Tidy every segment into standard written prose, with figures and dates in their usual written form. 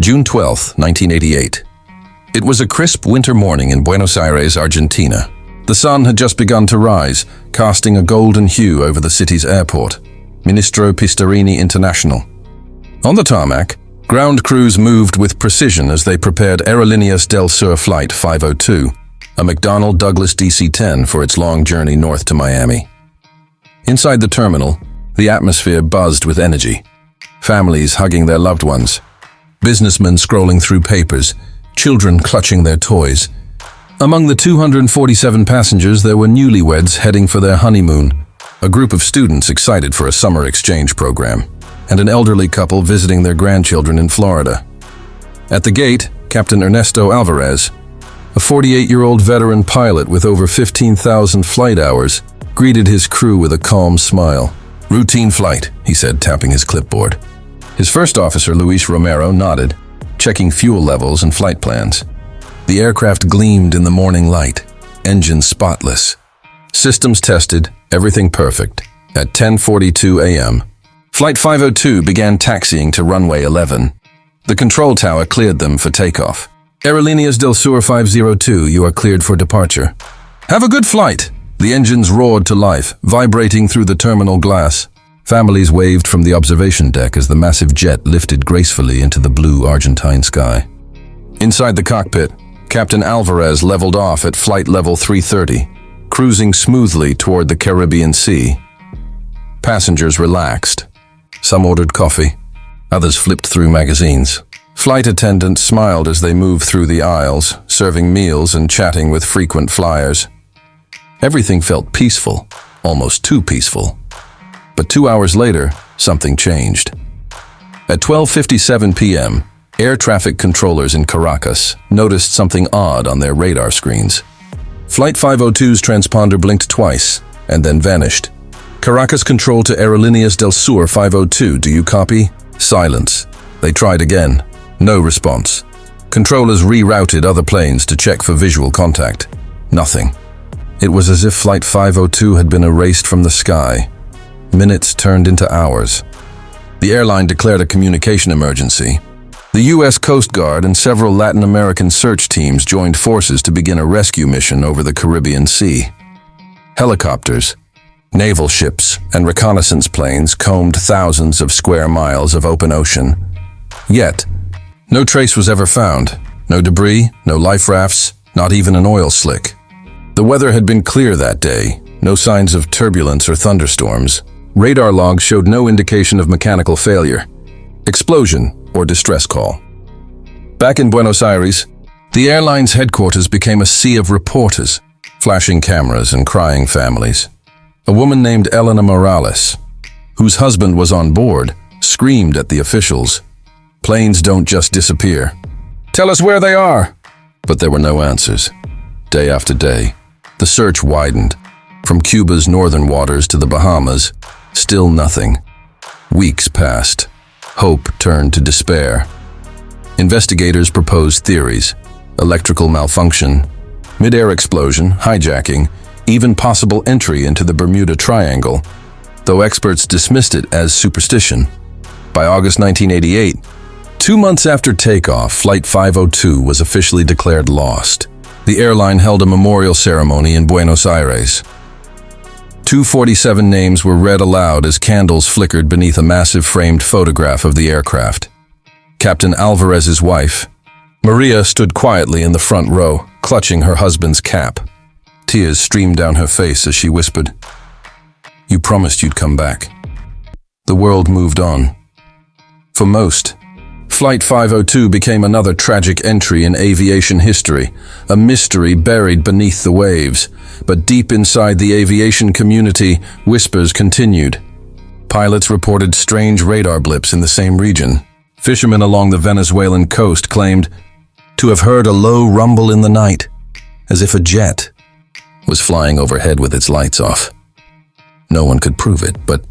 June 12, 1988. It was a crisp winter morning in Buenos Aires, Argentina. The sun had just begun to rise, casting a golden hue over the city's airport, Ministro Pistarini International. On the tarmac, ground crews moved with precision as they prepared Aerolíneas del Sur Flight 502, a McDonnell Douglas DC-10 for its long journey north to Miami. Inside the terminal, the atmosphere buzzed with energy. Families hugging their loved ones, businessmen scrolling through papers, children clutching their toys. Among the 247 passengers, there were newlyweds heading for their honeymoon, a group of students excited for a summer exchange program, and an elderly couple visiting their grandchildren in Florida. At the gate, Captain Ernesto Alvarez, a 48-year-old veteran pilot with over 15,000 flight hours, greeted his crew with a calm smile. "Routine flight," he said, tapping his clipboard. His first officer, Luis Romero, nodded, checking fuel levels and flight plans. The aircraft gleamed in the morning light, engines spotless. Systems tested, everything perfect. At 10:42 a.m., Flight 502 began taxiing to runway 11. The control tower cleared them for takeoff. "Aerolíneas del Sur 502, you are cleared for departure." "Have a good flight!" The engines roared to life, vibrating through the terminal glass. Families waved from the observation deck as the massive jet lifted gracefully into the blue Argentine sky. Inside the cockpit, Captain Alvarez leveled off at flight level 330, cruising smoothly toward the Caribbean Sea. Passengers relaxed. Some ordered coffee, others flipped through magazines. Flight attendants smiled as they moved through the aisles, serving meals and chatting with frequent flyers. Everything felt peaceful, almost too peaceful. But 2 hours later, something changed. At 12:57 p.m., air traffic controllers in Caracas noticed something odd on their radar screens. Flight 502's transponder blinked twice and then vanished. "Caracas control to Aerolíneas del Sur 502, do you copy?" Silence. They tried again. No response. Controllers rerouted other planes to check for visual contact. Nothing. It was as if Flight 502 had been erased from the sky. Minutes turned into hours. The airline declared a communication emergency. The U.S. Coast Guard and several Latin American search teams joined forces to begin a rescue mission over the Caribbean Sea. Helicopters, naval ships, and reconnaissance planes combed thousands of square miles of open ocean. Yet, no trace was ever found. No debris, no life rafts, not even an oil slick. The weather had been clear that day, no signs of turbulence or thunderstorms. Radar logs showed no indication of mechanical failure, explosion, or distress call. Back in Buenos Aires, the airline's headquarters became a sea of reporters, flashing cameras and crying families. A woman named Elena Morales, whose husband was on board, screamed at the officials. "Planes don't just disappear. Tell us where they are!" But there were no answers. Day after day, the search widened. From Cuba's northern waters to the Bahamas, still nothing. Weeks passed. Hope turned to despair. Investigators proposed theories: electrical malfunction, mid-air explosion, hijacking, even possible entry into the Bermuda Triangle, though experts dismissed it as superstition. By August 1988, 2 months after takeoff, Flight 502 was officially declared lost. The airline held a memorial ceremony in Buenos Aires. 247 names were read aloud as candles flickered beneath a massive framed photograph of the aircraft. Captain Alvarez's wife, Maria, stood quietly in the front row, clutching her husband's cap. Tears streamed down her face as she whispered, "You promised you'd come back." The world moved on. For most, Flight 502 became another tragic entry in aviation history, a mystery buried beneath the waves. But deep inside the aviation community, whispers continued. Pilots reported strange radar blips in the same region. Fishermen along the Venezuelan coast claimed to have heard a low rumble in the night, as if a jet was flying overhead with its lights off. No one could prove it, but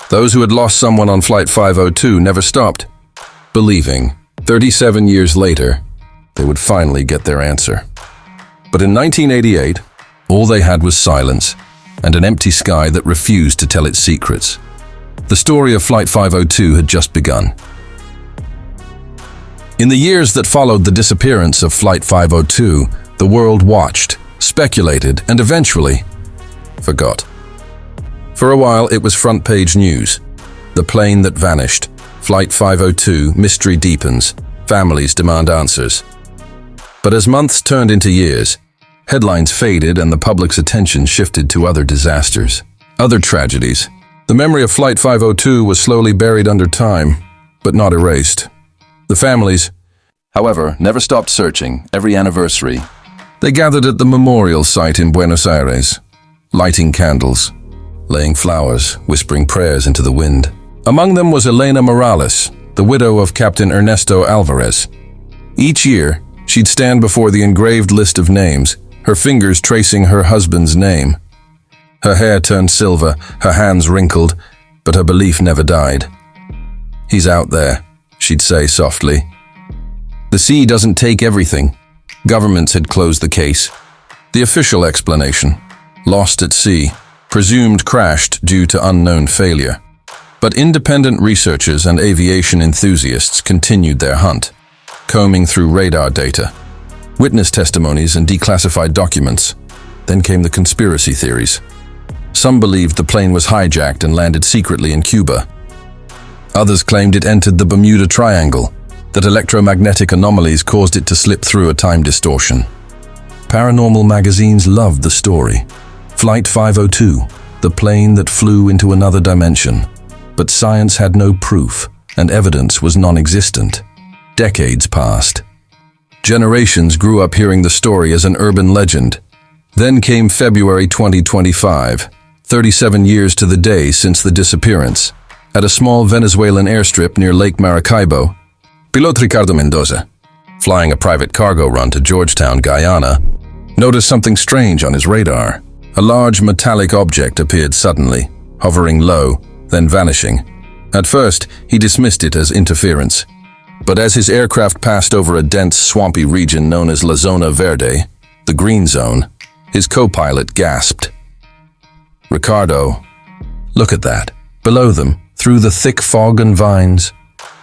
those who had lost someone on Flight 502 never stopped, believing 37 years later they would finally get their answer. But in 1988, all they had was silence and an empty sky that refused to tell its secrets. The story of Flight 502 had just begun. In the years that followed the disappearance of Flight 502, the world watched, speculated, and eventually forgot. For a while, it was front-page news. The plane that vanished. Flight 502, mystery deepens. Families demand answers. But as months turned into years, headlines faded and the public's attention shifted to other disasters, other tragedies. The memory of Flight 502 was slowly buried under time, but not erased. The families, however, never stopped searching. Every anniversary, they gathered at the memorial site in Buenos Aires, lighting candles, laying flowers, whispering prayers into the wind. Among them was Elena Morales, the widow of Captain Ernesto Alvarez. Each year, she'd stand before the engraved list of names, her fingers tracing her husband's name. Her hair turned silver, her hands wrinkled, but her belief never died. "He's out there," she'd say softly. The sea doesn't take everything. Governments had closed the case. The official explanation: lost at sea, presumed crashed due to unknown failure. But independent researchers and aviation enthusiasts continued their hunt, combing through radar data, witness testimonies, and declassified documents. Then came the conspiracy theories. Some believed the plane was hijacked and landed secretly in Cuba. Others claimed it entered the Bermuda Triangle, that electromagnetic anomalies caused it to slip through a time distortion. Paranormal magazines loved the story. Flight 502, the plane that flew into another dimension. But science had no proof, and evidence was non-existent. Decades passed. Generations grew up hearing the story as an urban legend. Then came February 2025, 37 years to the day since the disappearance. At a small Venezuelan airstrip near Lake Maracaibo, Pilot Ricardo Mendoza, flying a private cargo run to Georgetown, Guyana, noticed something strange on his radar. A large metallic object appeared suddenly, hovering low, then vanishing. At first, he dismissed it as interference. But as his aircraft passed over a dense, swampy region known as La Zona Verde, the green zone, his co-pilot gasped. "Ricardo, look at that." Below them, through the thick fog and vines,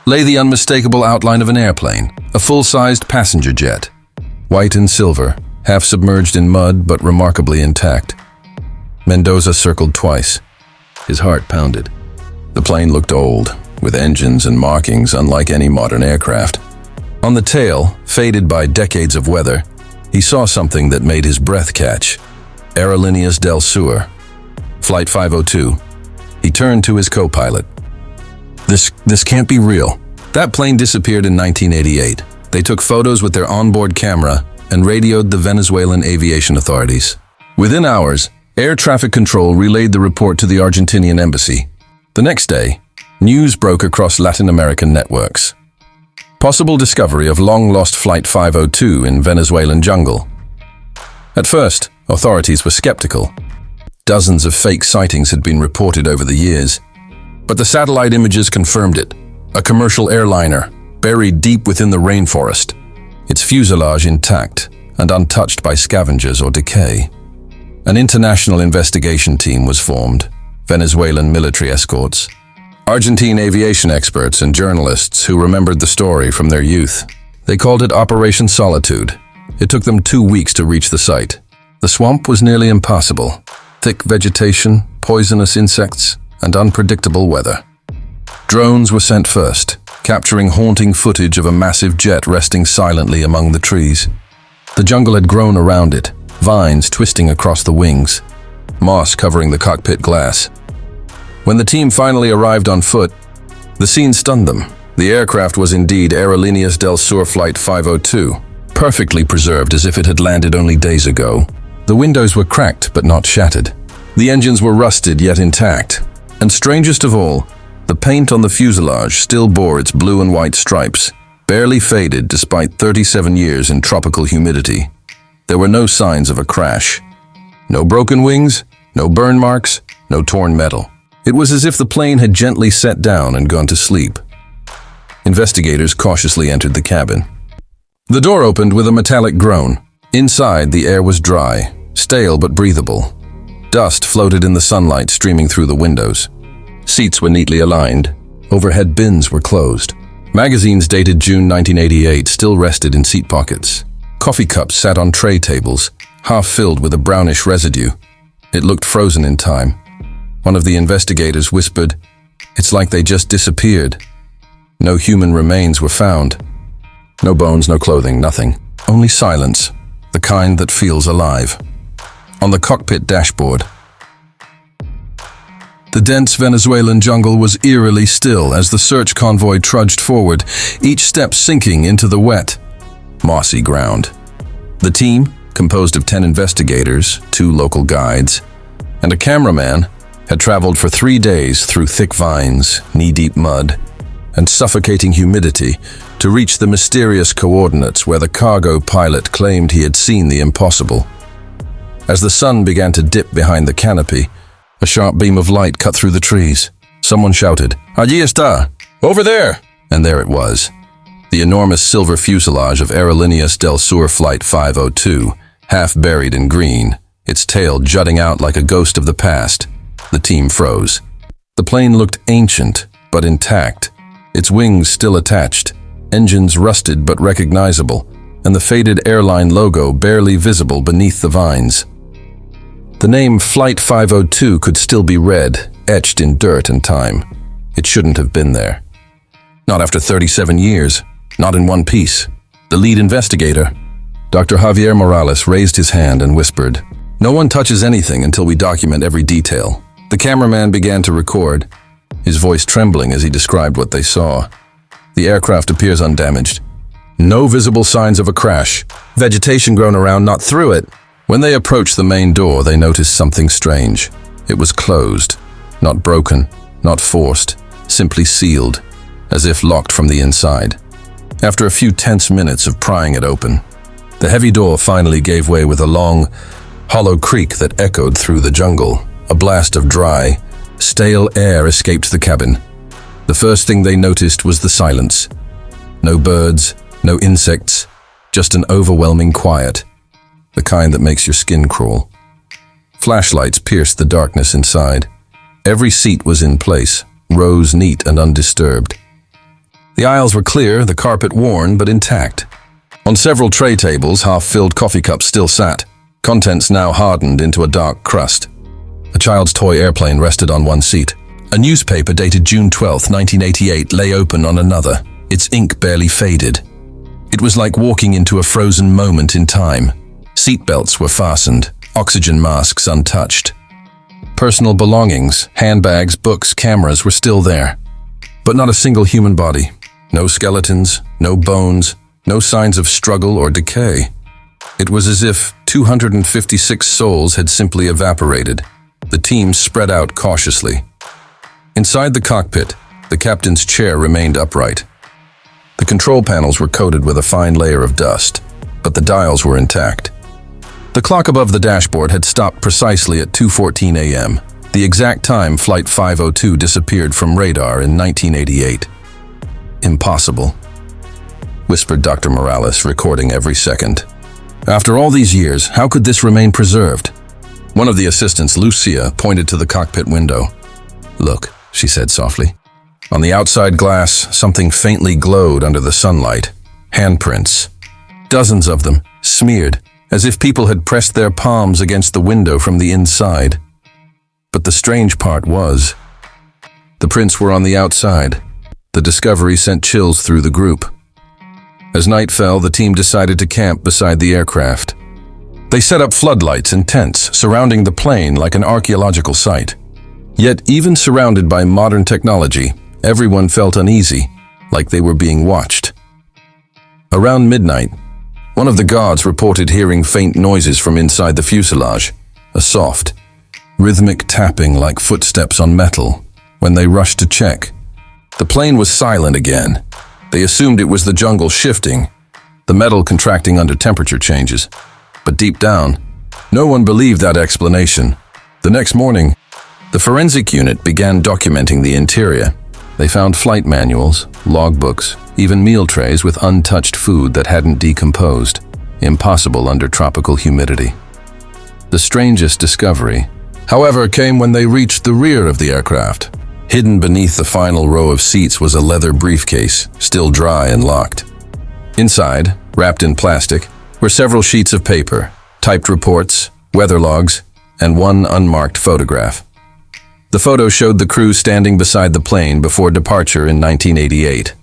lay the unmistakable outline of an airplane, a full-sized passenger jet. White and silver, half submerged in mud but remarkably intact. Mendoza circled twice. His heart pounded. The plane looked old, with engines and markings unlike any modern aircraft. On the tail, faded by decades of weather, he saw something that made his breath catch. Aerolíneas del Sur, Flight 502. He turned to his co-pilot. This can't be real." That plane disappeared in 1988. They took photos with their onboard camera and radioed the Venezuelan aviation authorities. Within hours, air traffic control relayed the report to the Argentinian embassy. The next day, news broke across Latin American networks. Possible discovery of long-lost Flight 502 in Venezuelan jungle. At first, authorities were skeptical. Dozens of fake sightings had been reported over the years. But the satellite images confirmed it. A commercial airliner, buried deep within the rainforest. Its fuselage intact and untouched by scavengers or decay. An international investigation team was formed. Venezuelan military escorts, Argentine aviation experts and journalists who remembered the story from their youth. They called it Operation Solitude. It took them 2 weeks to reach the site. The swamp was nearly impassable. Thick vegetation, poisonous insects, and unpredictable weather. Drones were sent first, capturing haunting footage of a massive jet resting silently among the trees. The jungle had grown around it, vines twisting across the wings, moss covering the cockpit glass. When the team finally arrived on foot, the scene stunned them. The aircraft was indeed Aerolíneas del Sur Flight 502, perfectly preserved as if it had landed only days ago. The windows were cracked but not shattered. The engines were rusted yet intact. And strangest of all, the paint on the fuselage still bore its blue and white stripes, barely faded despite 37 years in tropical humidity. There were no signs of a crash. No broken wings, no burn marks, no torn metal. It was as if the plane had gently set down and gone to sleep. Investigators cautiously entered the cabin. The door opened with a metallic groan. Inside, the air was dry, stale but breathable. Dust floated in the sunlight streaming through the windows. Seats were neatly aligned. Overhead bins were closed. Magazines dated June 1988 still rested in seat pockets. Coffee cups sat on tray tables, half filled with a brownish residue. It looked frozen in time. One of the investigators whispered, "It's like they just disappeared." No human remains were found. No bones, no clothing, nothing. Only silence, the kind that feels alive. On the cockpit dashboard, the dense Venezuelan jungle was eerily still as the search convoy trudged forward, each step sinking into the wet, mossy ground. The team, composed of 10 investigators, 2 local guides, and a cameraman, had traveled for 3 days through thick vines, knee-deep mud, and suffocating humidity to reach the mysterious coordinates where the cargo pilot claimed he had seen the impossible. As the sun began to dip behind the canopy, a sharp beam of light cut through the trees. Someone shouted, "Allí está! Over there!" And there it was. The enormous silver fuselage of Aerolíneas del Sur Flight 502, half buried in green, its tail jutting out like a ghost of the past. The team froze. The plane looked ancient, but intact, its wings still attached, engines rusted but recognizable, and the faded airline logo barely visible beneath the vines. The name Flight 502 could still be read, etched in dirt and time. It shouldn't have been there. Not after 37 years, not in one piece. The lead investigator, Dr. Javier Morales, raised his hand and whispered, "No one touches anything until we document every detail." The cameraman began to record, his voice trembling as he described what they saw. The aircraft appears undamaged. No visible signs of a crash. Vegetation grown around, not through it. When they approached the main door, they noticed something strange. It was closed, not broken, not forced, simply sealed, as if locked from the inside. After a few tense minutes of prying it open, the heavy door finally gave way with a long, hollow creak that echoed through the jungle. A blast of dry, stale air escaped the cabin. The first thing they noticed was the silence. No birds, no insects, just an overwhelming quiet, the kind that makes your skin crawl. Flashlights pierced the darkness inside. Every seat was in place, rows neat and undisturbed. The aisles were clear, the carpet worn but intact. On several tray tables, half-filled coffee cups still sat, contents now hardened into a dark crust. A child's toy airplane rested on one seat. A newspaper dated June 12, 1988 lay open on another, its ink barely faded. It was like walking into a frozen moment in time. Seatbelts were fastened, oxygen masks untouched. Personal belongings, handbags, books, cameras were still there. But not a single human body. No skeletons, no bones, no signs of struggle or decay. It was as if 256 souls had simply evaporated. The team spread out cautiously. Inside the cockpit, the captain's chair remained upright. The control panels were coated with a fine layer of dust, but the dials were intact. The clock above the dashboard had stopped precisely at 2:14 a.m., the exact time Flight 502 disappeared from radar in 1988. "Impossible," whispered Dr. Morales, recording every second. "After all these years, how could this remain preserved?" One of the assistants, Lucia, pointed to the cockpit window. "Look," she said softly. On the outside glass, something faintly glowed under the sunlight. Handprints. Dozens of them, smeared, as if people had pressed their palms against the window from the inside. But the strange part was, the prints were on the outside. The discovery sent chills through the group. As night fell, the team decided to camp beside the aircraft. They set up floodlights and tents surrounding the plane like an archaeological site. Yet, even surrounded by modern technology, everyone felt uneasy, like they were being watched. Around midnight, one of the guards reported hearing faint noises from inside the fuselage, a soft, rhythmic tapping like footsteps on metal. When they rushed to check, the plane was silent again. They assumed it was the jungle shifting, the metal contracting under temperature changes. But deep down, no one believed that explanation. The next morning, the forensic unit began documenting the interior. They found flight manuals, logbooks, even meal trays with untouched food that hadn't decomposed, impossible under tropical humidity. The strangest discovery, however, came when they reached the rear of the aircraft. Hidden beneath the final row of seats was a leather briefcase, still dry and locked. Inside, wrapped in plastic, were several sheets of paper, typed reports, weather logs, and one unmarked photograph. The photo showed the crew standing beside the plane before departure in 1988.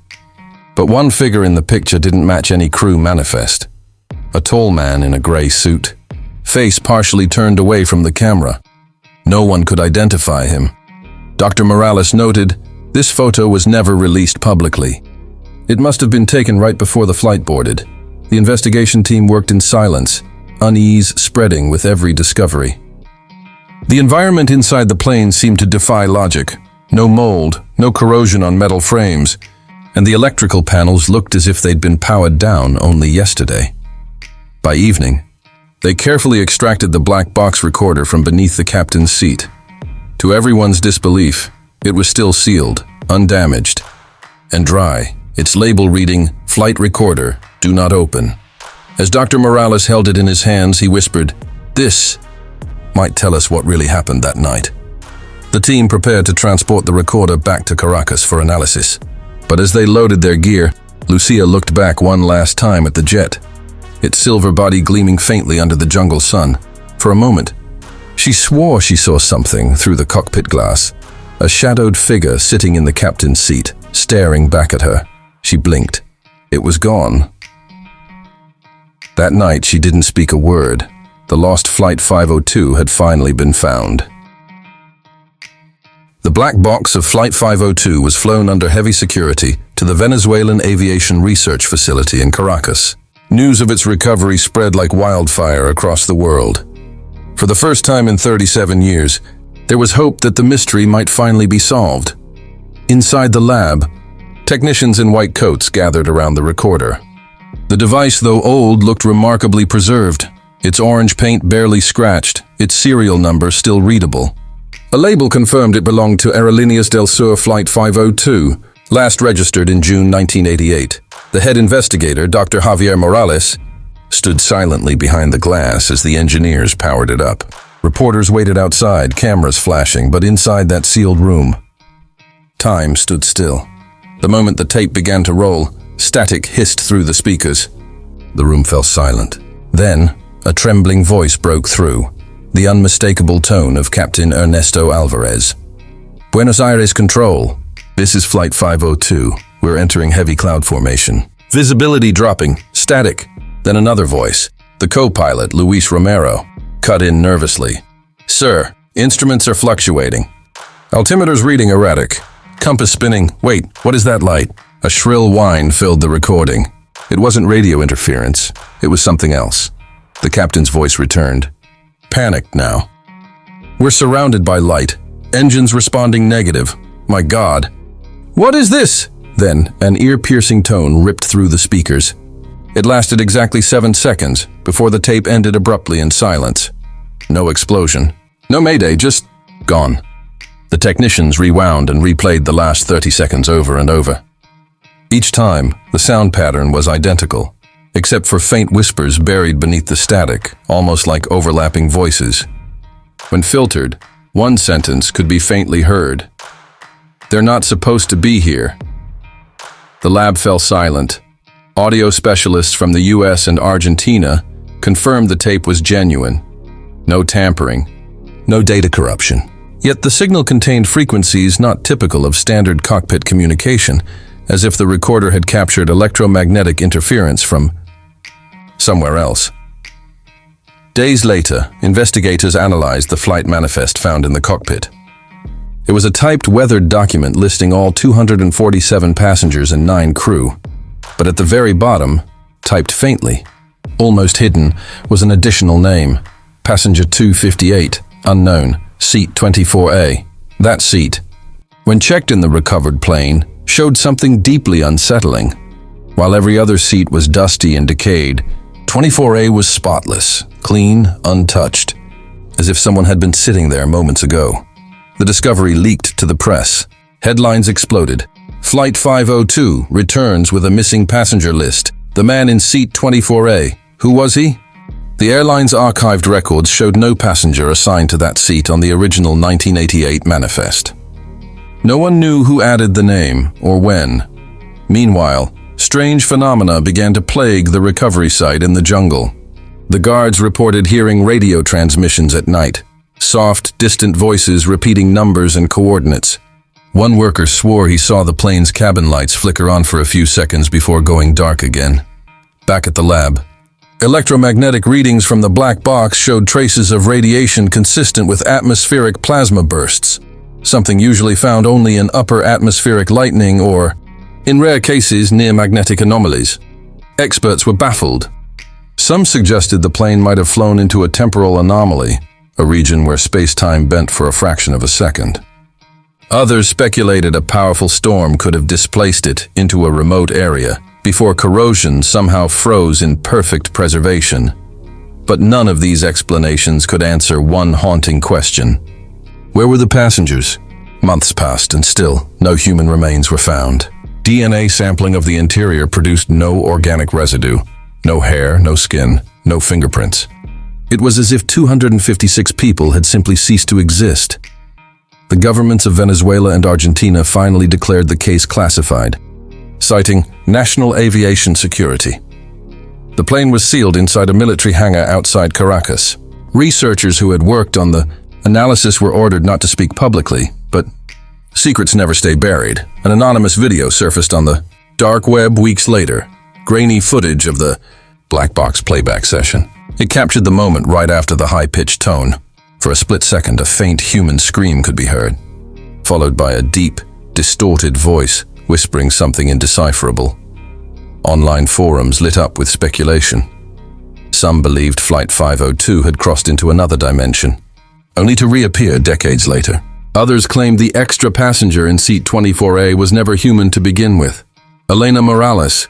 But one figure in the picture didn't match any crew manifest. A tall man in a gray suit, face partially turned away from the camera. No one could identify him. Dr. Morales noted, this photo was never released publicly. It must have been taken right before the flight boarded. The investigation team worked in silence, unease spreading with every discovery. The environment inside the plane seemed to defy logic. No mold, no corrosion on metal frames, and the electrical panels looked as if they'd been powered down only yesterday. By evening, they carefully extracted the black box recorder from beneath the captain's seat. To everyone's disbelief, it was still sealed, undamaged, and dry, its label reading, "Flight Recorder, Do Not Open." As Dr. Morales held it in his hands, he whispered, "This might tell us what really happened that night." The team prepared to transport the recorder back to Caracas for analysis. But as they loaded their gear, Lucia looked back one last time at the jet, its silver body gleaming faintly under the jungle sun. For a moment, she swore she saw something through the cockpit glass, a shadowed figure sitting in the captain's seat, staring back at her. She blinked. It was gone. That night, she didn't speak a word. The lost Flight 502 had finally been found. The black box of Flight 502 was flown under heavy security to the Venezuelan Aviation Research Facility in Caracas. News of its recovery spread like wildfire across the world. For the first time in 37 years, there was hope that the mystery might finally be solved. Inside the lab, technicians in white coats gathered around the recorder. The device, though old, looked remarkably preserved, its orange paint barely scratched, its serial number still readable. A label confirmed it belonged to Aerolíneas del Sur Flight 502, last registered in June 1988. The head investigator, Dr. Javier Morales, stood silently behind the glass as the engineers powered it up. Reporters waited outside, cameras flashing, but inside that sealed room, time stood still. The moment the tape began to roll, static hissed through the speakers. The room fell silent. Then, a trembling voice broke through, the unmistakable tone of Captain Ernesto Alvarez. "Buenos Aires Control. This is Flight 502. We're entering heavy cloud formation. Visibility dropping. Static." Then another voice, the co-pilot, Luis Romero, cut in nervously. "Sir, instruments are fluctuating. Altimeter's reading erratic. Compass spinning. Wait, what is that light?" A shrill whine filled the recording. It wasn't radio interference. It was something else. The captain's voice returned. Panicked now. "We're surrounded by light. Engines responding negative. My God." "What is this?" Then, an ear-piercing tone ripped through the speakers. It lasted exactly 7 seconds before the tape ended abruptly in silence. No explosion. No mayday, just gone. The technicians rewound and replayed the last 30 seconds over and over. Each time, the sound pattern was identical, except for faint whispers buried beneath the static, almost like overlapping voices. When filtered, one sentence could be faintly heard. "They're not supposed to be here." The lab fell silent. Audio specialists from the US and Argentina confirmed the tape was genuine. No tampering, no data corruption. Yet the signal contained frequencies not typical of standard cockpit communication, as if the recorder had captured electromagnetic interference from somewhere else. Days later, investigators analyzed the flight manifest found in the cockpit. It was a typed, weathered document listing all 247 passengers and 9 crew. But at the very bottom, typed faintly, almost hidden, was an additional name. Passenger 258, unknown, seat 24A. That seat, when checked in the recovered plane, showed something deeply unsettling. While every other seat was dusty and decayed, 24A was spotless, clean, untouched, as if someone had been sitting there moments ago. The discovery leaked to the press. Headlines exploded. Flight 502 returns with a missing passenger list. The man in seat 24A. Who was he? The airline's archived records showed no passenger assigned to that seat on the original 1988 manifest. No one knew who added the name or when. Meanwhile, strange phenomena began to plague the recovery site in the jungle. The guards reported hearing radio transmissions at night, soft, distant voices repeating numbers and coordinates. One worker swore he saw the plane's cabin lights flicker on for a few seconds before going dark again. Back at the lab, electromagnetic readings from the black box showed traces of radiation consistent with atmospheric plasma bursts, something usually found only in upper atmospheric lightning or, in rare cases, near magnetic anomalies. Experts were baffled. Some suggested the plane might have flown into a temporal anomaly, a region where space-time bent for a fraction of a second. Others speculated a powerful storm could have displaced it into a remote area before corrosion somehow froze in perfect preservation. But none of these explanations could answer one haunting question. Where were the passengers? Months passed and still no human remains were found. DNA sampling of the interior produced no organic residue. No hair, no skin, no fingerprints. It was as if 256 people had simply ceased to exist. The governments of Venezuela and Argentina finally declared the case classified, citing national aviation security. The plane was sealed inside a military hangar outside Caracas. Researchers who had worked on the analysis were ordered not to speak publicly, but secrets never stay buried. An anonymous video surfaced on the dark web weeks later, grainy footage of the black box playback session. It captured the moment right after the high-pitched tone. For a split second, a faint human scream could be heard, followed by a deep, distorted voice whispering something indecipherable. Online forums lit up with speculation. Some believed Flight 502 had crossed into another dimension, only to reappear decades later. Others claimed the extra passenger in seat 24A was never human to begin with. Elena Morales,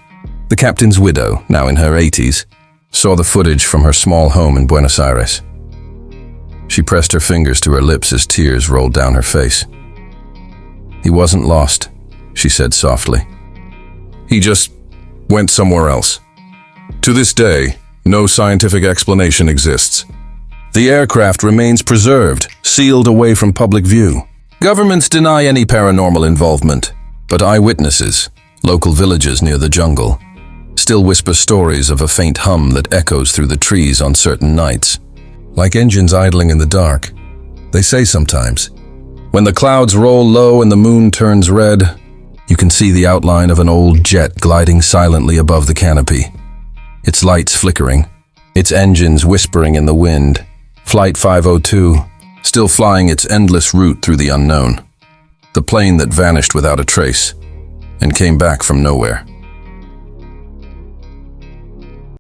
the captain's widow, now in her 80s, saw the footage from her small home in Buenos Aires. She pressed her fingers to her lips as tears rolled down her face. "He wasn't lost," she said softly. "He just went somewhere else." To this day, no scientific explanation exists. The aircraft remains preserved, sealed away from public view. Governments deny any paranormal involvement, but eyewitnesses, local villagers near the jungle, still whisper stories of a faint hum that echoes through the trees on certain nights. Like engines idling in the dark, they say sometimes. When the clouds roll low and the moon turns red, you can see the outline of an old jet gliding silently above the canopy. Its lights flickering, its engines whispering in the wind. Flight 502, still flying its endless route through the unknown. The plane that vanished without a trace and came back from nowhere.